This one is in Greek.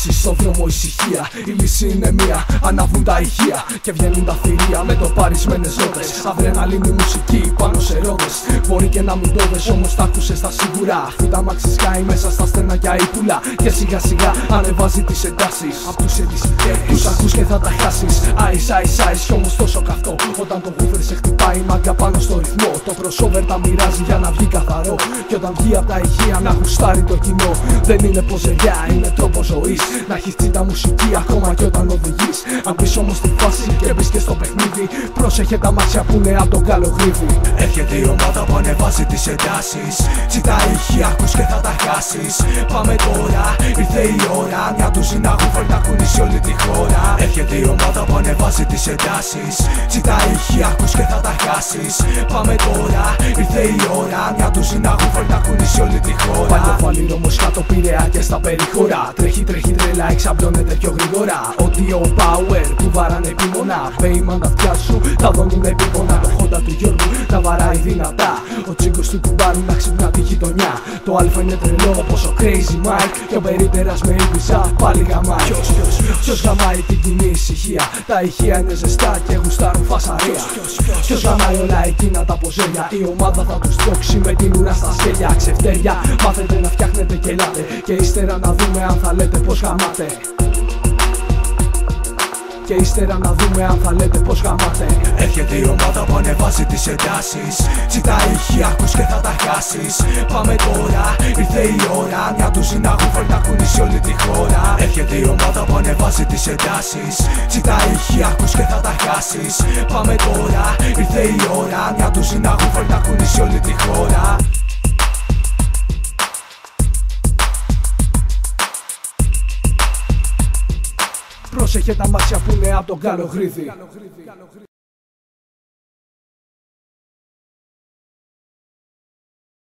εντάσεις, στο δρόμο ησυχία. Η λύση είναι μία, ανάβουν τα ηχεία και βγαίνουν τα θηρία με το παρισμένες νότες. Αδρεναλίνη μουσική πάνω σε ρόδες. Μπορεί και να μην το δες, όμως τα άκουσες τα σίγουρα. Αφού τα μάξι σκάει μέσα στα στενάκια η πουλά. Και σιγά σιγά ανεβάζει τις εντάσεις. Απ' τους εντυστικές τους ακούς και θα τα χάσεις. Ice, κι όμως τόσο καυτό. Όταν το γούφερ σε χτυπάει μάγκα πάνω στο ρυθμό. Το crossover τα μοιράζει για να βγει καθαρό. Και όταν βγει απ' τα ηχεία να γουστάρει το κοινό. Δεν είναι ποζεριά, είναι τρόπος ζωής. Να έχεις τσίτα μουσική ακόμα και όταν οδηγείς. Αν πεις όμως τη φάση και μπεις και στο παιχνίδι, πρόσεχε τα μάτια που είναι απ' τον καλογρίβι. Έρχεται η ομάδα που ανεβάζει τις εντάσεις. Τσίτα ηχεία ακούς και θα τα χάσεις. Πάμε τώρα, ήρθε η ώρα. Μια ντουζίνα γούφερ να κουνήσει όλη τη χώρα. Έρχεται η ομάδα που ανεβάζει τις εντάσεις. Τσίτα ηχεία ακούς και θα τα χάσεις. Πάμε τώρα, ήρθε η ώρα. Μια ντουζίνα γούφερ να κουνήσει όλη τη χώρα. Παλιοφαλή όμως κάτω Πειραιά και στα περιχώρα. Τρέχει τρέλα, εξαπλώνεται πιο γρήγορα. Audio power που βαράνε επίμονα. Bayman τα αυτιά σου, τα δώνουνε επίπονα. Το Honda του Γιώργου τα βαράει δυνατά. Ο τσίγκος του κουμπάρου να ξυπνά τη γειτονιά. Το αλφα είναι τρελό όπως ο Crazy Mike. Και ο περίπτερας με Ibiza πάλι γαμάει. Ποιος γαμάει την κοινή ησυχία? Τα ηχεία είναι ζεστά και γουστάρουν φασαρία. Ποιος γαμάει όλα εκείνα τα ποζέρια? Η ομάδα θα τους τρώξει με την ουρά στα σκέλια. Ξεφτέρια, μάθετε να φτιάχνετε και ελάτε. Και ύστερα να δούμε αν θα λέτε πως γαμάτε. Και ύστερα να δούμε αν θα λέτε πως γαμάτε. Έρχεται η ομάδα που ανεβάζει τις εντάσεις. Τσίτα ηχεία ακούς και θα τα χάσεις. Πάμε τώρα, ήρθε η ώρα. Μια ντουζίνα γούφερ να κουνήσει όλη τη χώρα. Έρχεται η ομάδα που ανεβάζει τις εντάσεις. Τσίτα ηχεία ακούς και θα τα χάσεις. Πάμε τώρα, ήρθε η ώρα. Μια ντουζίνα γούφερ να κουνήσει όλη τη χώρα. Πρόσεχε τα μάτια που είναι απ' τον καλογρίβι.